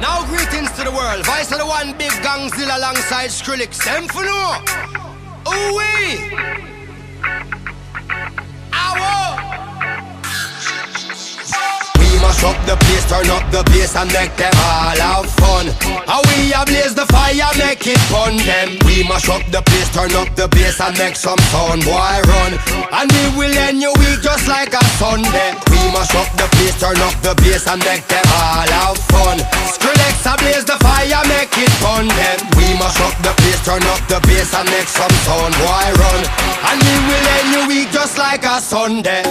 Now greetings to the world. Vice of the one big gangzilla alongside Skrillex. Them for no. Ooh-wee. Mash up the place, turn up the bass and make them all have fun. How we ablaze the fire, make it fun them. We mash up the place, turn up the bass and make some sound, boy run. And we will end your week just like a Sunday. We mash up the place, turn up the bass and make them all have fun. Skrillex ablaze the fire, make it fun them. We mash up the place, turn up the bass and make some sound, boy run. And we will end your week just like a Sunday.